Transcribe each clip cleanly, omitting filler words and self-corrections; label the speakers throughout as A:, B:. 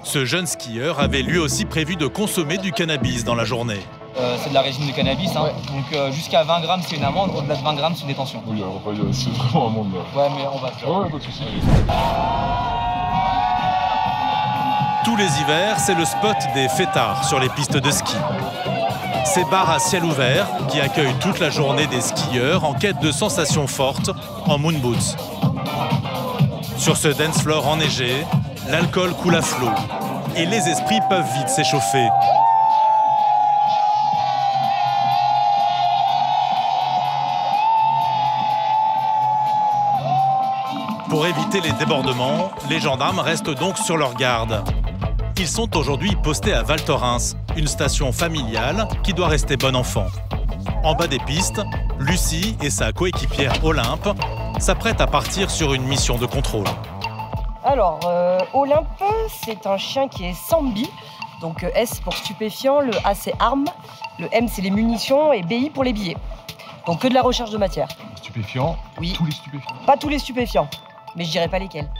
A: Ce jeune skieur avait lui aussi prévu de consommer du cannabis dans la journée.
B: C'est de la régime de cannabis, hein.
C: Ouais.
B: Donc jusqu'à 20 grammes c'est une amende, au-delà de 20 grammes c'est une détention.
C: Oui, c'est vraiment un monde là.
B: Ouais, mais on va faire.
C: Ah ouais, pas de soucis.
A: Tous les hivers, c'est le spot des fêtards sur les pistes de ski. Ces bars à ciel ouvert qui accueillent toute la journée des skieurs en quête de sensations fortes en moon boots. Sur ce dance floor enneigé, l'alcool coule à flot et les esprits peuvent vite s'échauffer. Pour éviter les débordements, les gendarmes restent donc sur leur garde. Ils sont aujourd'hui postés à Val Thorens, une station familiale qui doit rester bon enfant. En bas des pistes, Lucie et sa coéquipière Olympe s'apprêtent à partir sur une mission de contrôle.
D: Alors, Olympe, c'est un chien qui est Sambi. Donc S pour stupéfiant, le A c'est arme, le M c'est les munitions et BI pour les billets. Donc que de la recherche de matière.
C: Stupéfiants?
D: Oui.
C: Tous les stupéfiants?
D: Pas tous les stupéfiants, mais je dirais pas lesquels.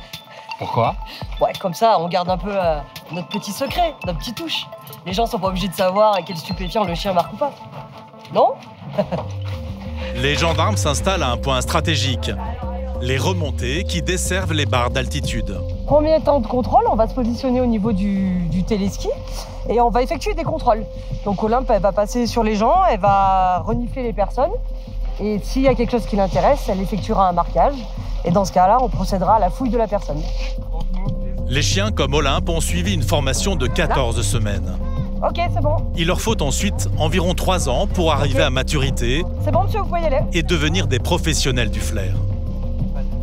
C: Pourquoi?
D: Ouais, comme ça, on garde un peu notre petit secret, notre petite touche. Les gens sont pas obligés de savoir à quel stupéfiant le chien marque ou pas. Non?
A: Les gendarmes s'installent à un point stratégique. Les remontées qui desservent les barres d'altitude.
D: Premier temps de contrôle, on va se positionner au niveau du téléski et on va effectuer des contrôles. Donc Olympe, elle va passer sur les gens, elle va renifler les personnes et s'il y a quelque chose qui l'intéresse, elle effectuera un marquage. Et dans ce cas-là, on procédera à la fouille de la personne.
A: Les chiens comme Olympe ont suivi une formation de 14 semaines.
D: Ok, c'est bon.
A: Il leur faut ensuite environ 3 ans pour arriver à maturité
D: C'est bon, monsieur, vous pouvez y aller.
A: et devenir des professionnels du flair.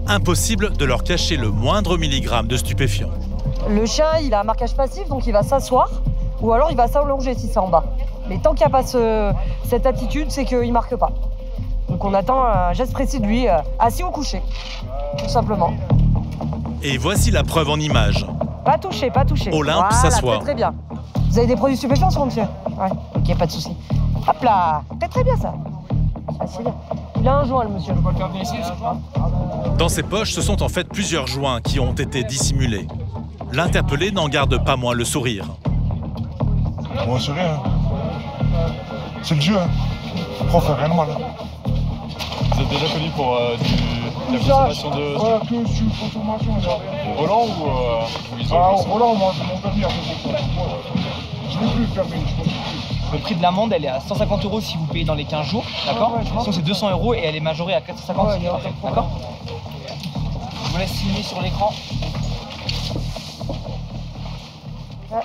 A: Impossible de leur cacher le moindre milligramme de stupéfiant.
D: Le chien, il a un marquage passif, donc il va s'asseoir ou alors il va s'allonger si c'est en bas. Mais tant qu'il n'y a pas cette attitude, c'est qu'il ne marque pas. Donc on attend un geste précis de lui, assis ou couché, tout simplement.
A: Et voici la preuve en images.
D: Pas touché, pas touché.
A: Olympe
D: voilà,
A: s'assoit.
D: Très bien. Vous avez des produits stupéfiants sur monsieur? Ouais, ok, pas de souci. Hop là, très bien ça. Ah, c'est bien. Il a un joint, le monsieur.
A: Dans ses poches, ce sont en fait plusieurs joints qui ont été dissimulés. L'interpellé n'en garde pas moins le sourire.
C: Moi, c'est rien. C'est le jeu, hein. Après, on fait rien de mal.
E: Vous êtes déjà connu pour de la consommation de...
C: Ouais, que sur consommation, il y a rien.
E: Volant ou ils ont...
C: Ah, au volant, moi, c'est mon permis, après, je n'ai plus le permis, je pense.
B: Le prix de l'amende, elle est à 150 € si vous payez dans les 15 jours, d'accord? Sinon c'est 200 € et elle est majorée à 450 après, d'accord? Je vous laisse signer sur l'écran.
D: Ouais.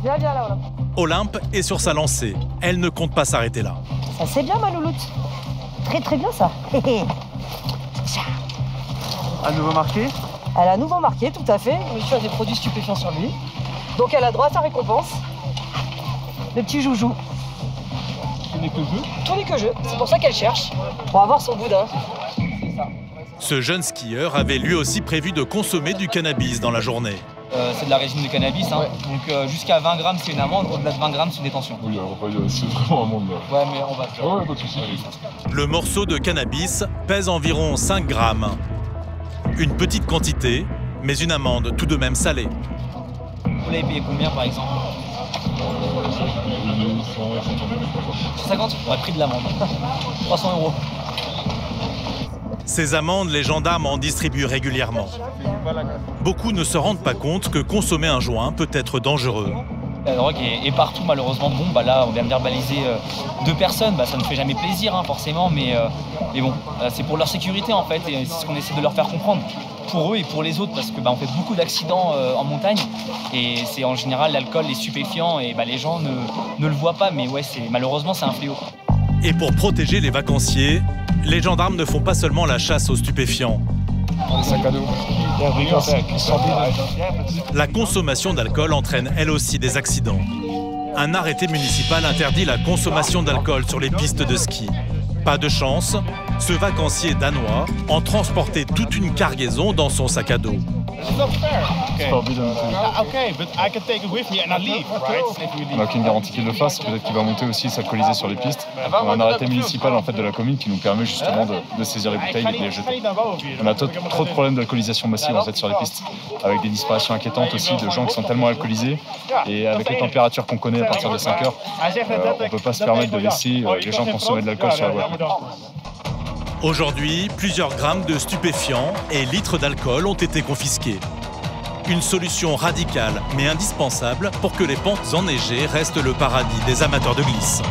D: Viens là, Olympe.
A: Olympe est sur sa lancée. Elle ne compte pas s'arrêter là.
D: Ça c'est bien, ma louloute. Très bien ça.
E: Un nouveau marqué?
D: Elle a à nouveau marqué, tout à fait. Monsieur a des produits stupéfiants sur lui. Donc elle a droit à sa récompense. Le petit joujou.
E: Tout n'est que jeu.
D: Tout n'est que jeu. C'est pour ça qu'elle cherche. Pour avoir son boudin.
A: Ce jeune skieur avait lui aussi prévu de consommer du cannabis dans la journée.
B: C'est de la régime de cannabis, hein.
C: Ouais.
B: Donc jusqu'à 20 grammes c'est une amende, au-delà de 20 grammes c'est une détention.
C: Oui, c'est vraiment un monde là.
B: Ouais, mais on va faire.
C: Ah ouais, pas de soucis.
A: Le morceau de cannabis pèse environ 5 grammes. Une petite quantité, mais une amende tout de même salée.
B: Vous l'avez payé combien par exemple? 150? Ouais, prix de l'amende. 300 €.
A: Ces amendes, les gendarmes en distribuent régulièrement. Beaucoup ne se rendent pas compte que consommer un joint peut être dangereux.
B: La drogue est partout malheureusement. Bon, bah là on vient de verbaliser 2 personnes, bah, ça ne fait jamais plaisir hein, forcément, mais bon, c'est pour leur sécurité en fait, et c'est ce qu'on essaie de leur faire comprendre. Pour eux et pour les autres, parce que bah, on fait beaucoup d'accidents en montagne, et c'est en général l'alcool, les stupéfiants, et bah, les gens ne le voient pas, mais ouais, malheureusement c'est un fléau.
A: Et pour protéger les vacanciers, les gendarmes ne font pas seulement la chasse aux stupéfiants.
C: Un sac à dos.
A: La consommation d'alcool entraîne elle aussi des accidents. Un arrêté municipal interdit la consommation d'alcool sur les pistes de ski. Pas de chance, ce vacancier danois en transportait toute une cargaison dans son sac à dos.
F: It's not fair.
E: C'est forbidden.
F: Okay, but I can take it with me and I leave, right?
E: On n'a aucune garantie qu'il le fasse. Peut-être qu'il va monter aussi et s'alcooliser sur les pistes. On a un arrêté municipal en fait de la commune qui nous permet justement de saisir les bouteilles et de les jeter. On a trop de problèmes d'alcoolisation massive en fait sur les pistes, avec des disparitions inquiétantes aussi de gens qui sont tellement alcoolisés. Et avec les températures qu'on connaît à partir de 5 heures, on ne peut pas se permettre de laisser les gens consommer de l'alcool sur la voie publique.
A: Aujourd'hui, plusieurs grammes de stupéfiants et litres d'alcool ont été confisqués. Une solution radicale mais indispensable pour que les pentes enneigées restent le paradis des amateurs de glisse.